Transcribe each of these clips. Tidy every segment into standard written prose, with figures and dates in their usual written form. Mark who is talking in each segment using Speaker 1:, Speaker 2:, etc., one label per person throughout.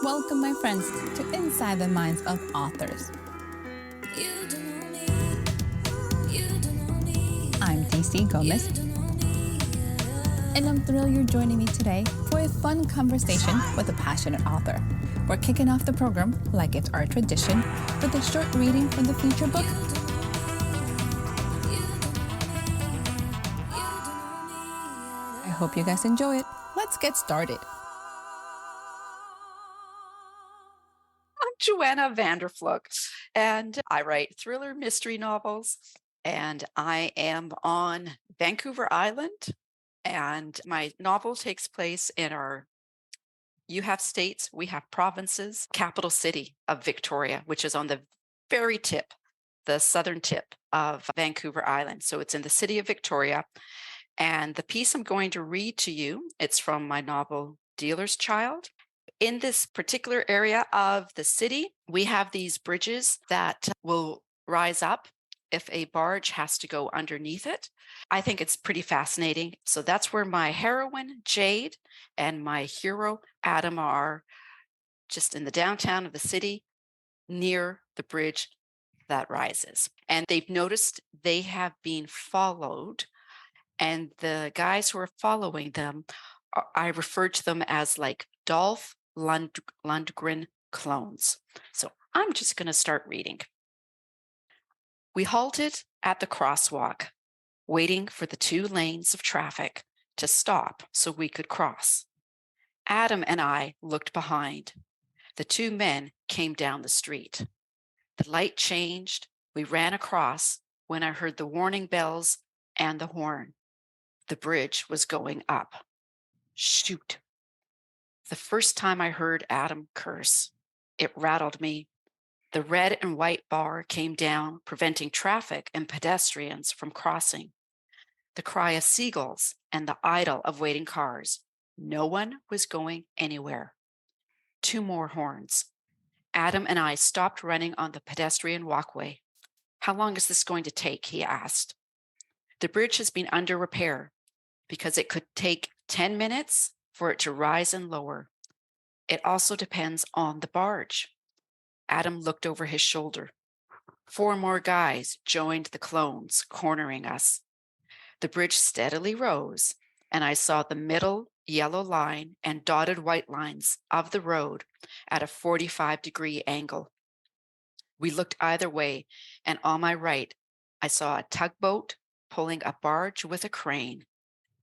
Speaker 1: Welcome, my friends, to Inside the Minds of Authors. I'm DC Gomez, and I'm thrilled you're joining me today for a fun conversation with a passionate author. We're kicking off the program, like it's our tradition, with a short reading from the feature book. I hope you guys enjoy it. Let's get started.
Speaker 2: I'm Joanna Vander Vlugt, and I write thriller mystery novels, and I am on Vancouver Island, and my novel takes place in you have states, we have provinces, capital city of Victoria, which is on the very tip, the southern tip of Vancouver Island. So it's in the city of Victoria, and the piece I'm going to read to you, it's from my novel Dealer's Child. In this particular area of the city, we have these bridges that will rise up if a barge has to go underneath it. I think it's pretty fascinating. So that's where my heroine, Jade, and my hero, Adam, are, just in the downtown of the city near the bridge that rises. And they've noticed they have been followed, and the guys who are following them, I refer to them as like Dolph Lundgren clones. So I'm just going to start reading. We halted at the crosswalk, waiting for the 2 lanes of traffic to stop so we could cross. Adam and I looked behind. The 2 men came down the street. The light changed. We ran across when I heard the warning bells and the horn. The bridge was going up. Shoot. The first time I heard Adam curse, it rattled me. The red and white bar came down, preventing traffic and pedestrians from crossing. The cry of seagulls and the idle of waiting cars. No one was going anywhere. 2 more horns. Adam and I stopped running on the pedestrian walkway. How long is this going to take? He asked. The bridge has been under repair because it could take 10 minutes for it to rise and lower. It also depends on the barge. Adam looked over his shoulder. 4 more guys joined the clones, cornering us. The bridge steadily rose, and I saw the middle yellow line and dotted white lines of the road at a 45-degree angle. We looked either way, and on my right, I saw a tugboat pulling a barge with a crane.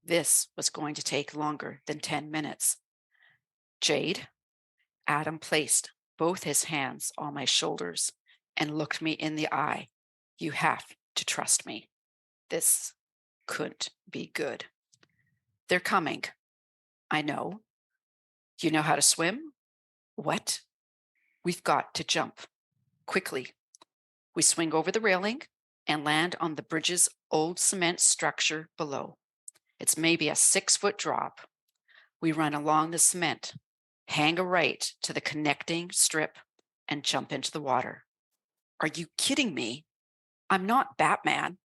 Speaker 2: This was going to take longer than 10 minutes. Jade, Adam placed both his hands on my shoulders and looked me in the eye. You have to trust me. This couldn't be good. They're coming. I know. You know how to swim? What? We've got to jump. Quickly. We swing over the railing and land on the bridge's old cement structure below. It's maybe a 6-foot drop. We run along the cement, hang a right to the connecting strip, and jump into the water. Are you kidding me? I'm not Batman,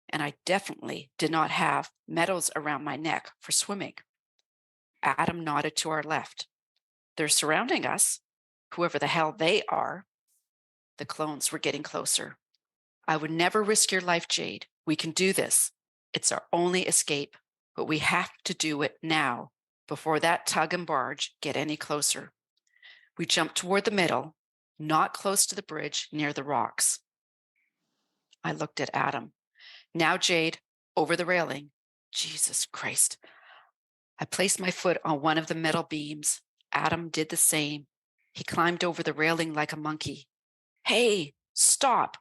Speaker 2: and I definitely did not have medals around my neck for swimming. Adam nodded to our left. They're surrounding us, whoever the hell they are. The clones were getting closer. I would never risk your life, Jade. We can do this. It's our only escape, but we have to do it now before that tug and barge get any closer. We jumped toward the middle, not close to the bridge, near the rocks. I looked at Adam. Now, Jade, over the railing. Jesus Christ. I placed my foot on one of the metal beams. Adam did the same. He climbed over the railing like a monkey. Hey, stop.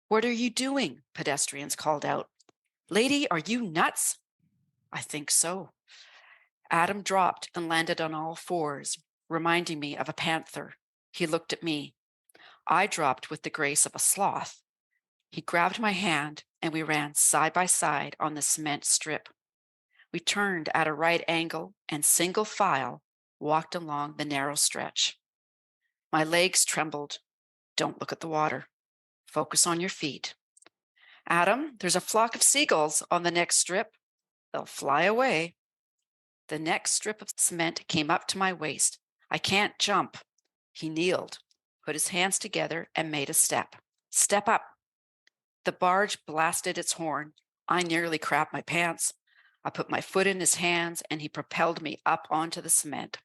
Speaker 2: What are you doing? Pedestrians called out. Lady, are you nuts? I think so. Adam dropped and landed on all 4s, reminding me of a panther. He looked at me. I dropped with the grace of a sloth. He grabbed my hand, and we ran side by side on the cement strip. We turned at a right angle and single file walked along the narrow stretch. My legs trembled. Don't look at the water. Focus on your feet. Adam, there's a flock of seagulls on the next strip. They'll fly away. The next strip of cement came up to my waist. I can't jump. He kneeled, put his hands together, and made a step. Step up. The barge blasted its horn. I nearly crapped my pants. I put my foot in his hands, and he propelled me up onto the cement.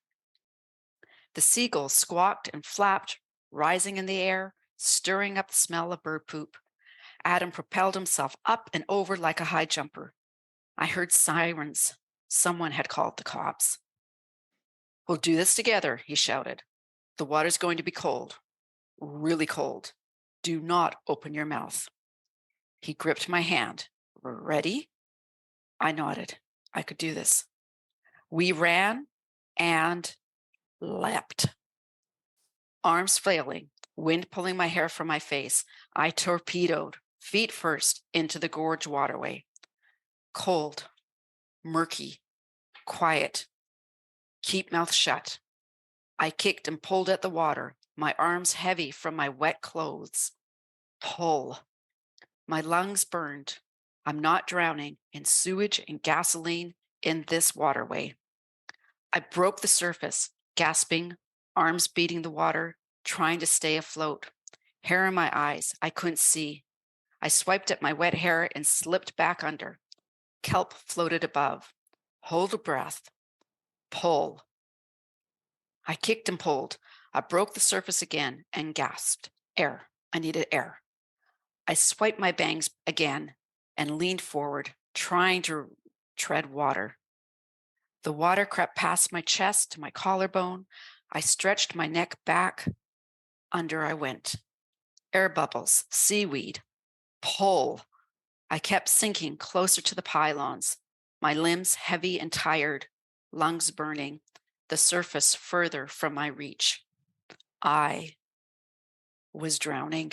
Speaker 2: The seagulls squawked and flapped, rising in the air, stirring up the smell of bird poop. Adam propelled himself up and over like a high jumper. I heard sirens. Someone had called the cops. "We'll do this together," he shouted. "The water's going to be cold, really cold. Do not open your mouth." He gripped my hand. "Ready?" I nodded. I could do this. We ran and leapt. Arms flailing, wind pulling my hair from my face, I torpedoed, feet first, into the gorge waterway. Cold, murky, quiet. Keep mouth shut. I kicked and pulled at the water, my arms heavy from my wet clothes. Pull. My lungs burned. I'm not drowning in sewage and gasoline in this waterway. I broke the surface, gasping, arms beating the water, trying to stay afloat. Hair in my eyes, I couldn't see. I swiped at my wet hair and slipped back under. Kelp floated above. Hold a breath. Pull. I kicked and pulled. I broke the surface again and gasped. Air. I needed air. I swiped my bangs again and leaned forward, trying to tread water. The water crept past my chest to my collarbone. I stretched my neck back. Under I went. Air bubbles, seaweed. Pull. I kept sinking closer to the pylons, my limbs heavy and tired, lungs burning, the surface further from my reach. I was drowning.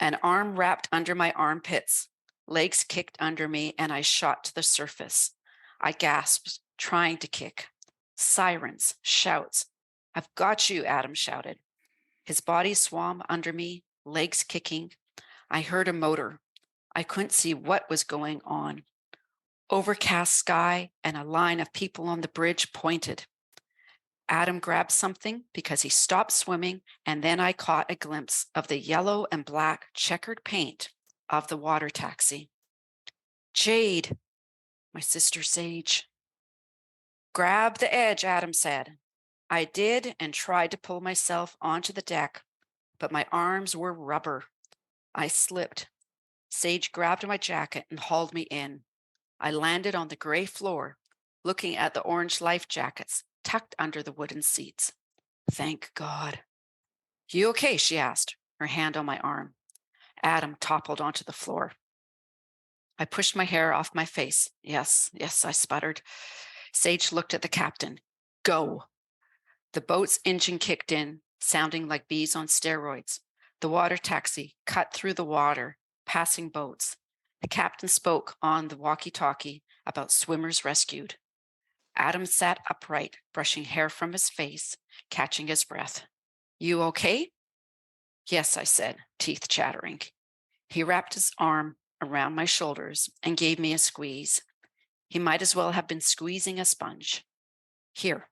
Speaker 2: An arm wrapped under my armpits, legs kicked under me, and I shot to the surface. I gasped, trying to kick. Sirens, shouts. "I've got you," Adam shouted. His body swam under me, legs kicking. I heard a motor. I couldn't see what was going on. Overcast sky and a line of people on the bridge pointed. Adam grabbed something because he stopped swimming, and then I caught a glimpse of the yellow and black checkered paint of the water taxi. "Jade," my sister Sage. "Grab the edge," Adam said. I did and tried to pull myself onto the deck, but my arms were rubber. I slipped. Sage grabbed my jacket and hauled me in. I landed on the gray floor, looking at the orange life jackets tucked under the wooden seats. Thank God. "You okay?" she asked, her hand on my arm. Adam toppled onto the floor. I pushed my hair off my face. Yes, I sputtered. Sage looked at the captain. "Go." The boat's engine kicked in, sounding like bees on steroids. The water taxi cut through the water, passing boats. The captain spoke on the walkie-talkie about swimmers rescued. Adam sat upright, brushing hair from his face, catching his breath. "You okay?" "Yes," I said, teeth chattering. He wrapped his arm around my shoulders and gave me a squeeze. He might as well have been squeezing a sponge. "Here."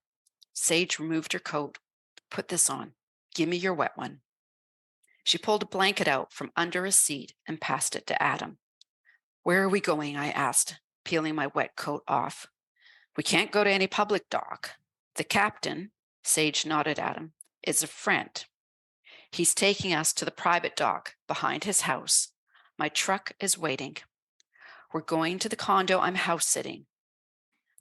Speaker 2: Sage removed her coat. "Put this on. Give me your wet one." She pulled a blanket out from under a seat and passed it to Adam. "Where are we going?" I asked, peeling my wet coat off. "We can't go to any public dock. The captain," Sage nodded at him, "is a friend. He's taking us to the private dock behind his house. My truck is waiting. We're going to the condo I'm house sitting.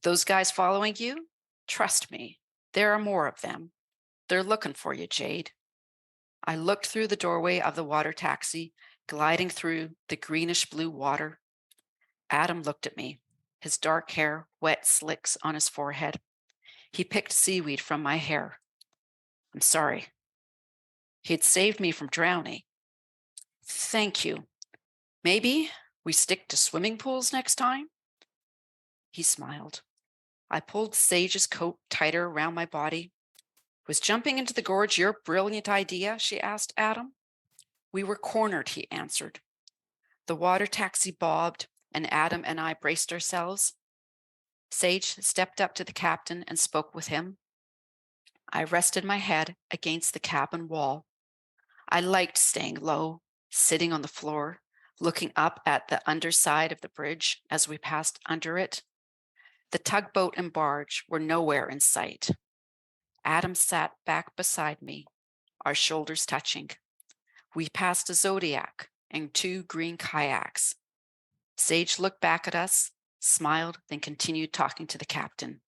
Speaker 2: Those guys following you? Trust me, there are more of them. They're looking for you, Jade." I looked through the doorway of the water taxi, gliding through the greenish blue water. Adam looked at me, his dark hair wet slicks on his forehead. He picked seaweed from my hair. "I'm sorry." He had saved me from drowning. "Thank you. Maybe we stick to swimming pools next time?" He smiled. I pulled Sage's coat tighter around my body. "Was jumping into the gorge your brilliant idea?" she asked Adam. "We were cornered," he answered. The water taxi bobbed, and Adam and I braced ourselves. Sage stepped up to the captain and spoke with him. I rested my head against the cabin wall. I liked staying low, sitting on the floor, looking up at the underside of the bridge as we passed under it. The tugboat and barge were nowhere in sight. Adam sat back beside me, our shoulders touching. We passed a Zodiac and 2 green kayaks. Sage looked back at us, smiled, then continued talking to the captain.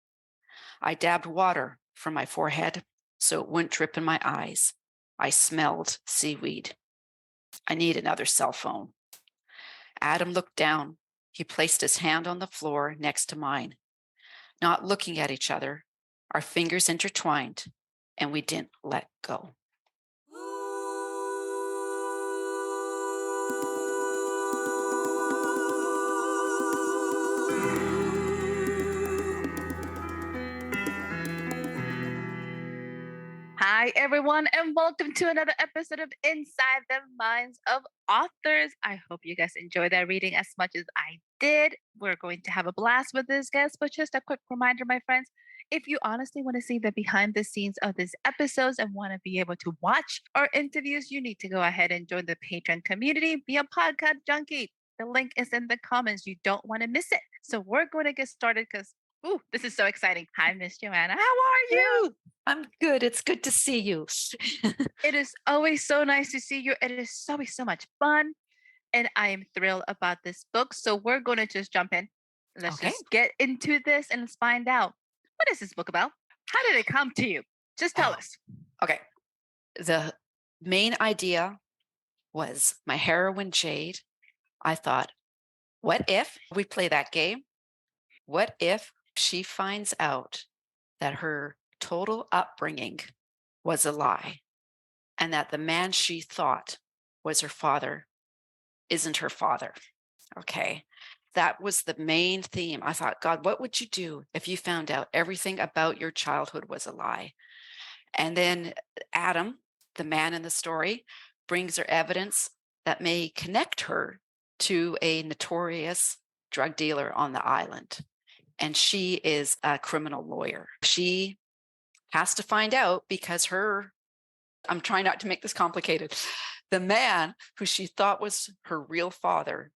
Speaker 2: I dabbed water from my forehead so it wouldn't drip in my eyes. I smelled seaweed. I need another cell phone. Adam looked down. He placed his hand on the floor next to mine. Not looking at each other, our fingers intertwined, and we didn't let go.
Speaker 3: Hi, everyone, and welcome to another episode of Inside the Minds of Authors. I hope you guys enjoyed that reading as much as I did. We're going to have a blast with this guest, but just a quick reminder, my friends, if you honestly want to see the behind the scenes of these episodes and want to be able to watch our interviews, you need to go ahead and join the Patreon community, be a podcast junkie. The link is in the comments. You don't want to miss it. So we're going to get started because, this is so exciting. Hi, Miss Joanna. How are you?
Speaker 2: I'm good. It's good to see you.
Speaker 3: It is always so nice to see you. It is always so much fun. And I am thrilled about this book. So we're going to just jump in. Let's
Speaker 2: Okay.
Speaker 3: just get into this and let's find out, what is this book about? How did it come to you? Just tell us.
Speaker 2: Okay. The main idea was my heroine, Jade. I thought, what if we play that game? What if she finds out that her total upbringing was a lie and that the man she thought was her father isn't her father? Okay. That was the main theme. I thought, God, what would you do if you found out everything about your childhood was a lie? And then Adam, the man in the story, brings her evidence that may connect her to a notorious drug dealer on the island. And she is a criminal lawyer. She has to find out because I'm trying not to make this complicated. The man who she thought was her real father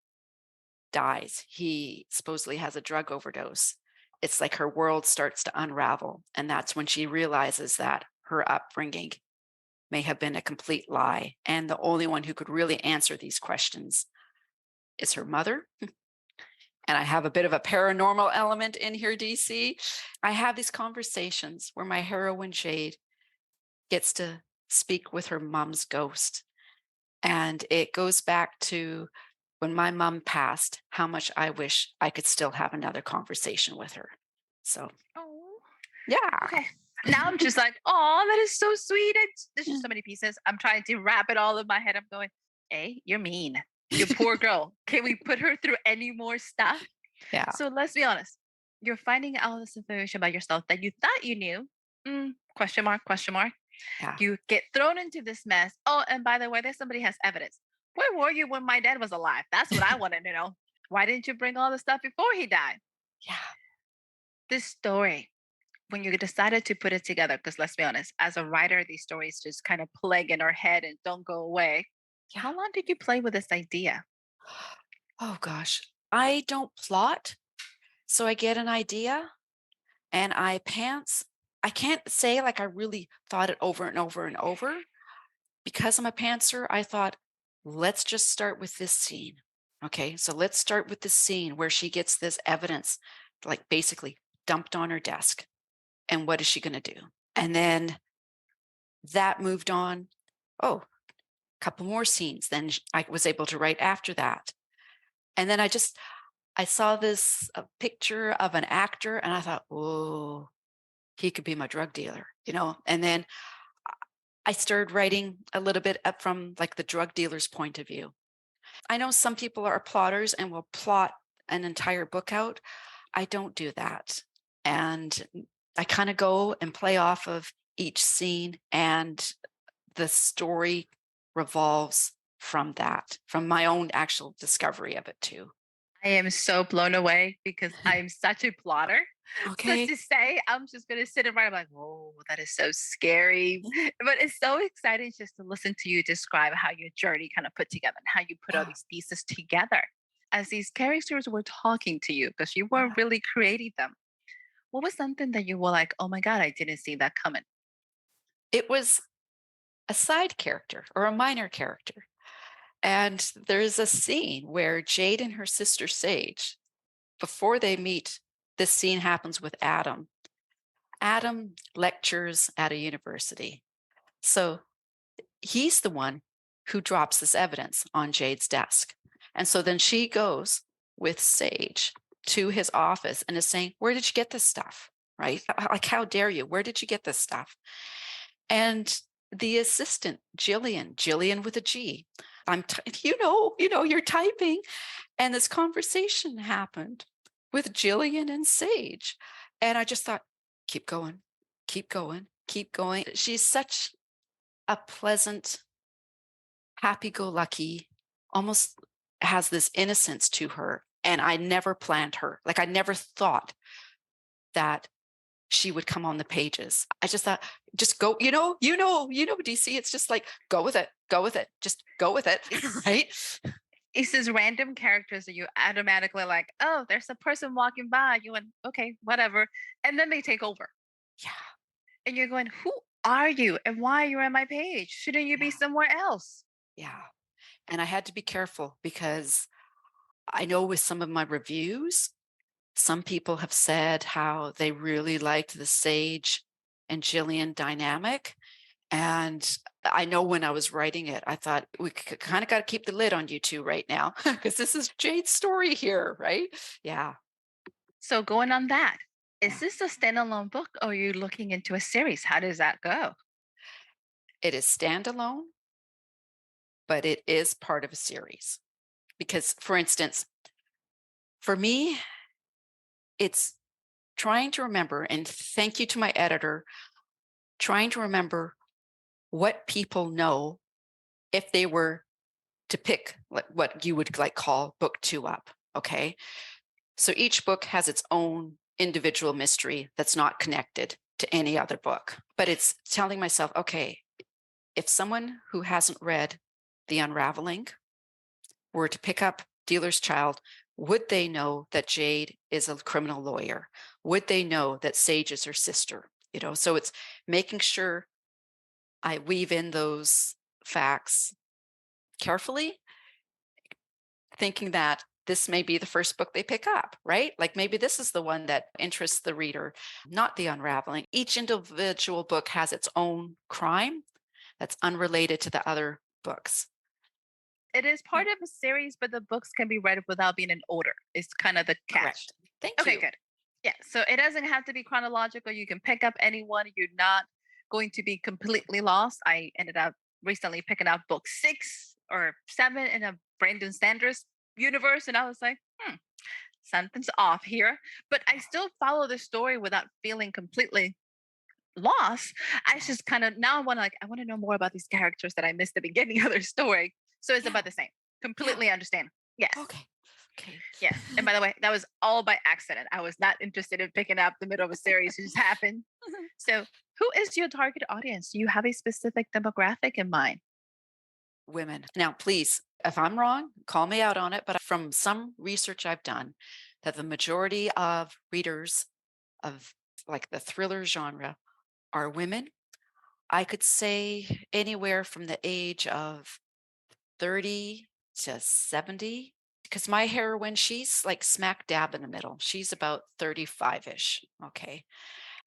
Speaker 2: dies. He supposedly has a drug overdose. It's like her world starts to unravel. And that's when she realizes that her upbringing may have been a complete lie. And the only one who could really answer these questions is her mother. And I have a bit of a paranormal element in here, DC. I have these conversations where my heroine, Jade, gets to speak with her mom's ghost. And it goes back to when my mom passed, how much I wish I could still have another conversation with her. So, yeah.
Speaker 3: Okay. Now I'm just like, oh, that is so sweet. There's just so many pieces. I'm trying to wrap it all in my head. I'm going, hey, you're mean. You poor girl. Can we put her through any more stuff?
Speaker 2: Yeah.
Speaker 3: So let's be honest. You're finding out this information about yourself that you thought you knew. Question mark, question mark.
Speaker 2: Yeah.
Speaker 3: You get thrown into this mess. Oh, and by the way, there's somebody has evidence. Where were you when my dad was alive? That's what I wanted to know. Why didn't you bring all the stuff before he died?
Speaker 2: Yeah.
Speaker 3: This story, when you decided to put it together, because let's be honest, as a writer, these stories just kind of plague in our head and don't go away.
Speaker 2: Yeah.
Speaker 3: How long did you play with this idea?
Speaker 2: Oh, gosh. I don't plot. So I get an idea and I pants. I can't say like I really thought it over and over and over. Because I'm a pantser, I thought, let's just start with this scene. Okay, so let's start with the scene where she gets this evidence, like basically dumped on her desk. And what is she going to do? And then that moved on. Oh, a couple more scenes. Then I was able to write after that. And then I saw this picture of an actor and I thought, oh, he could be my drug dealer, And then I started writing a little bit up from like the drug dealer's point of view. I know some people are plotters and will plot an entire book out. I don't do that. And I kind of go and play off of each scene, and the story revolves from that, from my own actual discovery of it too.
Speaker 3: I am so blown away because I'm such a plotter. So
Speaker 2: Okay.
Speaker 3: to say, I'm just gonna sit and write. I'm like, oh, that is so scary.
Speaker 2: Mhm.
Speaker 3: But it's so exciting just to listen to you describe how your journey kind of put together and how you put all
Speaker 2: Yeah.
Speaker 3: these pieces together as these characters were talking to you because you were
Speaker 2: Yeah.
Speaker 3: really creating them. What was something that you were like, oh my God, I didn't see that coming?
Speaker 2: It was a side character or a minor character. And there's a scene where Jade and her sister Sage, before they meet, this scene happens with Adam. Adam lectures at a university. So he's the one who drops this evidence on Jade's desk. And so then she goes with Sage to his office and is saying, where did you get this stuff? Right? Like, how dare you? Where did you get this stuff? And the assistant, Jillian with a G, you're typing. And this conversation happened with Jillian and Sage. And I just thought, keep going, keep going, keep going. She's such a pleasant, happy go lucky, almost has this innocence to her. And I never planned her. Like, I never thought that she would come on the pages. I just thought, just go, DC. It's just like, go with it, just go with it. Right.
Speaker 3: It's these random characters that you automatically like, oh, there's a person walking by. You went, okay, whatever. And then they take over.
Speaker 2: Yeah.
Speaker 3: And you're going, who are you? And why are you on my page? Shouldn't you be
Speaker 2: Yeah.
Speaker 3: somewhere else?
Speaker 2: Yeah. And I had to be careful because I know with some of my reviews, some people have said how they really liked the Sage and Jillian dynamic. And I know when I was writing it, I thought we kind of got to keep the lid on you two right now because this is Jade's story here, right? Yeah.
Speaker 3: So going on that, is
Speaker 2: Yeah.
Speaker 3: this a standalone book or are you looking into a series? How does that go?
Speaker 2: It is standalone, but it is part of a series. Because, for instance, for me, it's trying to remember, and thank you to my editor, trying to remember what people know if they were to pick like what you would like call book two up. Okay. So each book has its own individual mystery that's not connected to any other book. But it's telling myself, okay, if someone who hasn't read The Unraveling were to pick up Dealer's Child, would they know that Jade is a criminal lawyer? Would they know that Sage is her sister? So it's making sure I weave in those facts carefully, thinking that this may be the first book they pick up, right? Like maybe this is the one that interests the reader, not The Unraveling. Each individual book has its own crime that's unrelated to the other books.
Speaker 3: It is part of a series, but the books can be read without being in order. It's kind of the catch.
Speaker 2: Correct. Thank
Speaker 3: Okay,
Speaker 2: you.
Speaker 3: good. Yeah, so it doesn't have to be chronological. You can pick up anyone. You're not going to be completely lost. I ended up recently picking up book 6 or 7 in a Brandon Sanders universe, and I was like, something's off here. But I still follow the story without feeling completely lost. I just kind of now want to I want to know more about these characters that I missed the beginning of their story. So it's
Speaker 2: Yeah.
Speaker 3: about the same.
Speaker 2: Yeah.
Speaker 3: Completely understand. Yes.
Speaker 2: Okay. Okay.
Speaker 3: Yes. And by the way, that was all by accident. I was not interested in picking up the middle of a series. It just happened. So who is your target audience? Do you have a specific demographic in mind?
Speaker 2: Women. Now, please, if I'm wrong, call me out on it. But from some research I've done, that the majority of readers of like the thriller genre are women. I could say anywhere from the age of 30 to 70. Because my heroine, she's like smack dab in the middle. She's about 35-ish. Okay.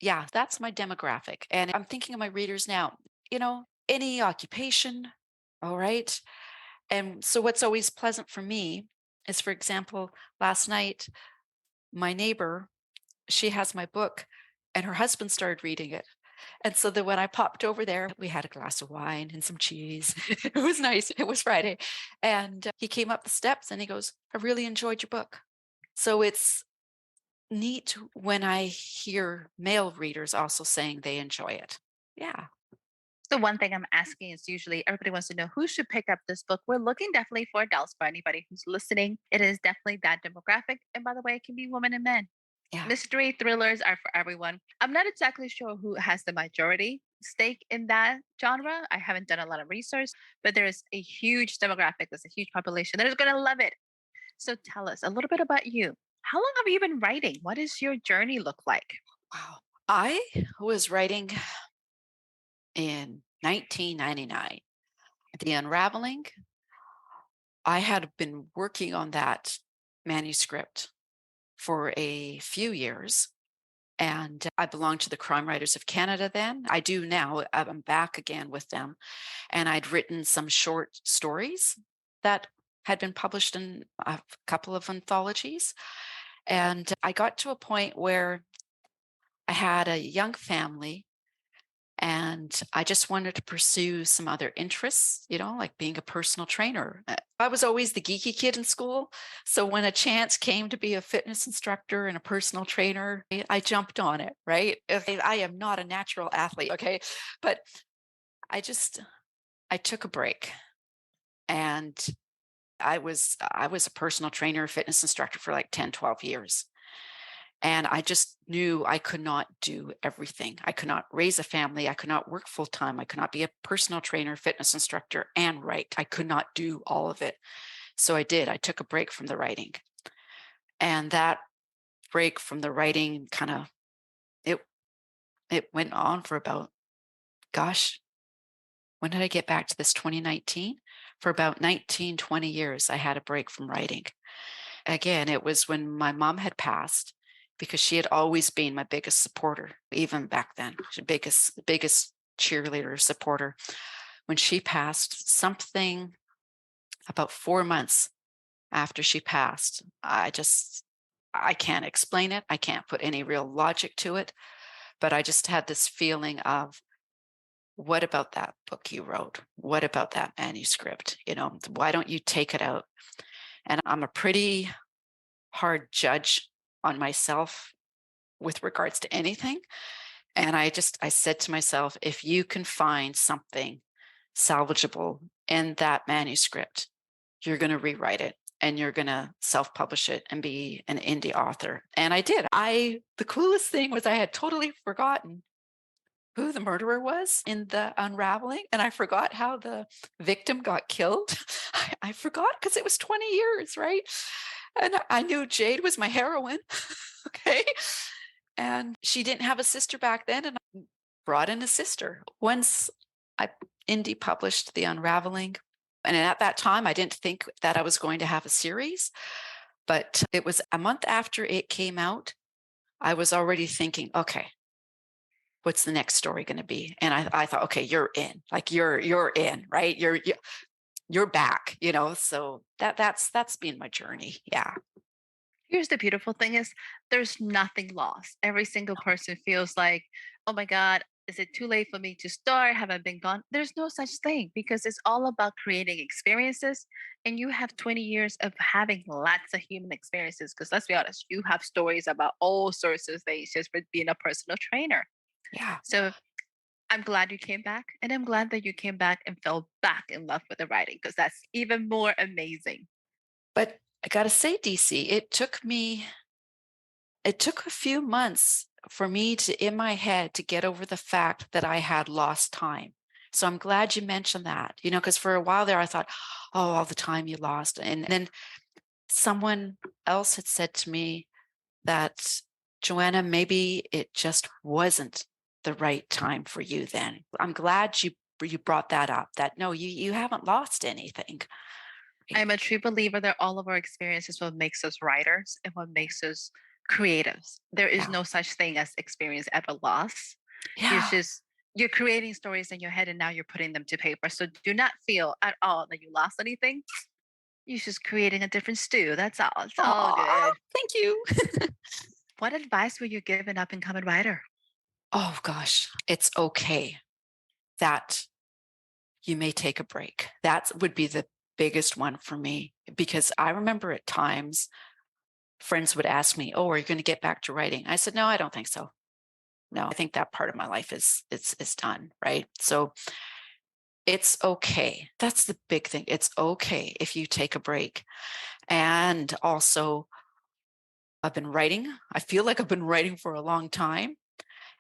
Speaker 2: Yeah, that's my demographic. And I'm thinking of my readers now, any occupation. All right. And so what's always pleasant for me is, for example, last night, my neighbor, she has my book and her husband started reading it. And so then when I popped over there, we had a glass of wine and some cheese. It was nice. It was Friday. And he came up the steps and he goes, I really enjoyed your book. So it's neat when I hear male readers also saying they enjoy it. Yeah.
Speaker 3: So one thing I'm asking is usually everybody wants to know who should pick up this book. We're looking definitely for adults for anybody who's listening. It is definitely that demographic. And by the way, it can be women and men.
Speaker 2: Yeah.
Speaker 3: Mystery thrillers are for everyone. I'm not exactly sure who has the majority stake in that genre. I haven't done a lot of research, but there is a huge demographic, there's a huge population that is going to love it. So tell us a little bit about you. How long have you been writing? What does your journey look like?
Speaker 2: Wow. I was writing in 1999. The Unraveling, I had been working on that manuscript for a few years. And I belonged to the Crime Writers of Canada then. I do now. I'm back again with them. And I'd written some short stories that had been published in a couple of anthologies. And I got to a point where I had a young family and I just wanted to pursue some other interests, like being a personal trainer. I was always the geeky kid in school. So when a chance came to be a fitness instructor and a personal trainer, I jumped on it, right? I am not a natural athlete, okay? But I just, I took a break and I was a personal trainer, fitness instructor for like 10, 12 years. And I just knew I could not do everything. I could not raise a family. I could not work full time. I could not be a personal trainer, fitness instructor, and write. I could not do all of it. So I did. I took a break from the writing. And that break from the writing it it went on for about, gosh, when did I get back to this? 2019? For about 19, 20 years, I had a break from writing. Again, it was when my mom had passed because she had always been my biggest supporter, even back then, biggest cheerleader supporter. When she passed, something about 4 months after she passed, I can't explain it. I can't put any real logic to it, but I just had this feeling of, what about that book you wrote? What about that manuscript? Why don't you take it out? And I'm a pretty hard judge on myself with regards to anything. And I said to myself, if you can find something salvageable in that manuscript, you're going to rewrite it and you're going to self-publish it and be an indie author. And I did. The coolest thing was I had totally forgotten who the murderer was in the Unraveling. And I forgot how the victim got killed. I forgot because it was 20 years, right? And I knew Jade was my heroine. Okay. And she didn't have a sister back then. And I brought in a sister. Once I indie published The Unraveling, and at that time, I didn't think that I was going to have a series, but it was a month after it came out, I was already thinking, okay, what's the next story going to be? And I thought, okay, you're in, like you're in, right? You're back, so that's been my journey. Yeah.
Speaker 3: Here's the beautiful thing is there's nothing lost. Every single person feels like, oh my God, is it too late for me to start? Have I been gone? There's no such thing because it's all about creating experiences. And you have 20 years of having lots of human experiences. Because let's be honest, you have stories about all sorts of things just for being a personal trainer.
Speaker 2: Yeah.
Speaker 3: So I'm glad you came back. And I'm glad that you came back and fell back in love with the writing because that's even more amazing.
Speaker 2: But I got to say, DC, it took a few months for me to, in my head, to get over the fact that I had lost time. So I'm glad you mentioned that, because for a while there I thought, oh, all the time you lost. And then someone else had said to me that, Joanna, maybe it just wasn't the right time for you then. I'm glad you brought that up, that no, you haven't lost anything.
Speaker 3: I'm a true believer that all of our experiences what makes us writers and what makes us creatives. There is
Speaker 2: Yeah.
Speaker 3: no such thing as experience ever lost. It's
Speaker 2: Yeah.
Speaker 3: just you're creating stories in your head and now you're putting them to paper. So do not feel at all that you lost anything. You're just creating a different stew. That's all. It's all
Speaker 2: Aw,
Speaker 3: good.
Speaker 2: thank you.
Speaker 3: What advice would you give an up and coming writer?
Speaker 2: Oh gosh, it's okay that you may take a break. That would be the biggest one for me, because I remember at times friends would ask me, "Oh, are you going to get back to writing?" I said, "No, I don't think so. No, I think that part of my life is done." Right. So it's okay. That's the big thing. It's okay if you take a break. And also, I've been writing. I feel like I've been writing for a long time.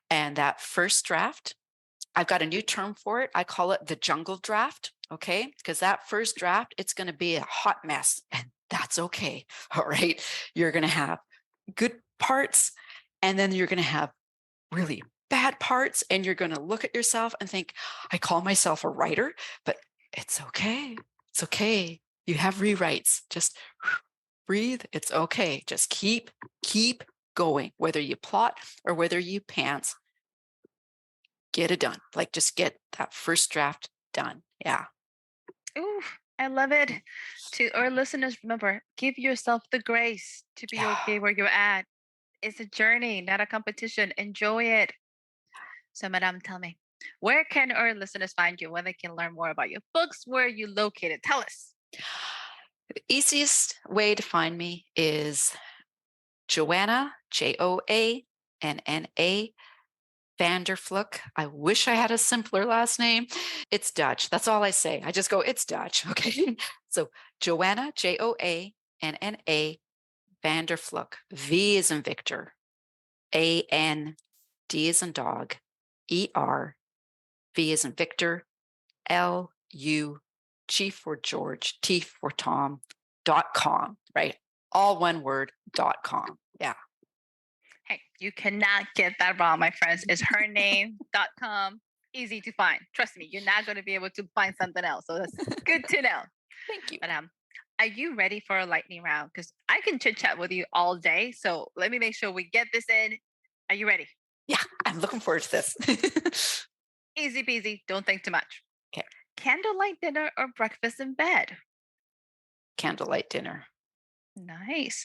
Speaker 2: And that first draft, I've got a new term for it. I call it the jungle draft. Okay. Because that first draft, it's going to be a hot mess. And that's okay. All right. You're going to have good parts. And then you're going to have really bad parts. And you're going to look at yourself and think, I call myself a writer, but it's okay. It's okay. You have rewrites. Just breathe. It's okay. Just keep going, whether you plot or whether you pants, get it done. Like just get that first draft done. Yeah.
Speaker 3: Ooh, I love it. To our listeners, remember, give yourself the grace to be okay where you're at. It's a journey, not a competition. Enjoy it. So, Madame, tell me, where can our listeners find you? Where they can learn more about your books? Where are you located? Tell us.
Speaker 2: The easiest way to find me is Joanna, Joanna Vander Vlugt. I wish I had a simpler last name. It's Dutch. That's all I say. I just go, it's Dutch. Okay. So Joanna, Joanna Vander Vlugt. V is in Victor. A-N, D is in dog. E-R, V is in Victor. L-U, G for George, T for Tom, .com, right? All one word, .com. Yeah.
Speaker 3: Hey, you cannot get that wrong, my friends. It's her name.com. Easy to find. Trust me, you're not going to be able to find something else. So that's good to know.
Speaker 2: Thank you.
Speaker 3: But are you ready for a lightning round? Because I can chit chat with you all day. So let me make sure we get this in. Are you ready?
Speaker 2: Yeah, I'm looking forward to this.
Speaker 3: Easy peasy. Don't think too much.
Speaker 2: Okay.
Speaker 3: Candlelight dinner or breakfast in bed?
Speaker 2: Candlelight dinner.
Speaker 3: Nice.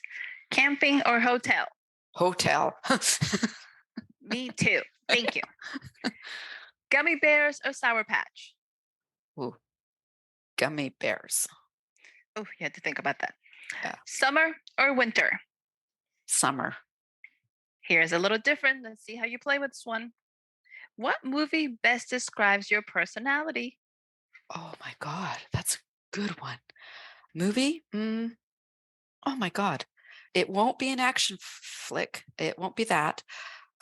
Speaker 3: Camping or hotel?
Speaker 2: Hotel.
Speaker 3: Me too. Thank you. Gummy bears or Sour Patch?
Speaker 2: Ooh, gummy bears.
Speaker 3: Oh, you had to think about that.
Speaker 2: Yeah.
Speaker 3: Summer or winter?
Speaker 2: Summer.
Speaker 3: Here's a little different. Let's see how you play with this one. What movie best describes your personality?
Speaker 2: Oh my God, that's a good one. Movie? Oh my God. It won't be an action flick. It won't be that.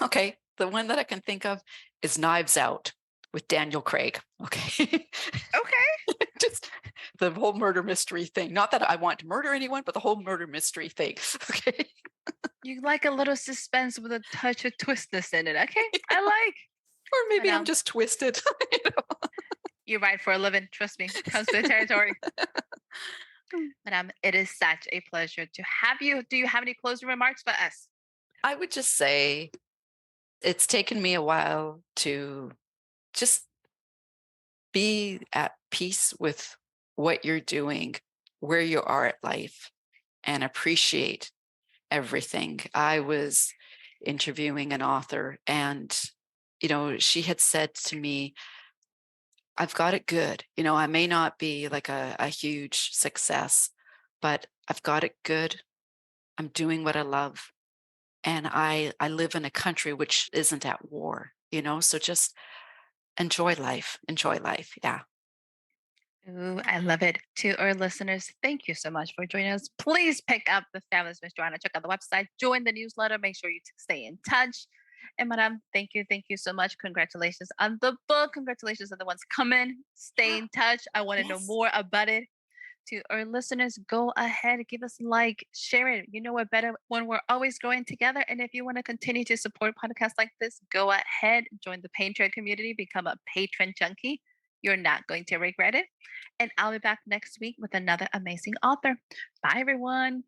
Speaker 2: Okay. The one that I can think of is Knives Out with Daniel Craig. Okay.
Speaker 3: Okay.
Speaker 2: Just the whole murder mystery thing. Not that I want to murder anyone, but the whole murder mystery thing. Okay.
Speaker 3: You like a little suspense with a touch of twistness in it. Okay. I like.
Speaker 2: Or maybe I'm
Speaker 3: Madame,
Speaker 2: just twisted. You know?
Speaker 3: you write for a living. Trust me. Comes to the territory. Madame, it is such a pleasure to have you. Do you have any closing remarks for us?
Speaker 2: I would just say it's taken me a while to just be at peace with what you're doing, where you are at life, and appreciate everything. I was interviewing an author, and, she had said to me, I've got it good. I may not be like a huge success, but I've got it good. I'm doing what I love. And I live in a country which isn't at war, so just enjoy life. Enjoy life. Yeah.
Speaker 3: Ooh, I love it. To our listeners, thank you so much for joining us. Please pick up the Fabulous Miss Joanna. Check out the website, join the newsletter, make sure you stay in touch. And Madame, thank you so much. Congratulations on the book. Congratulations on the ones coming. Stay in touch. I want to know
Speaker 2: Yes.
Speaker 3: more about it. To our listeners, go ahead, give us a like, share it. You know what better when we're always growing together. And if you want to continue to support podcasts like this, go ahead, join the Patreon community, become a patron junkie. You're not going to regret it. And I'll be back next week with another amazing author. Bye, everyone.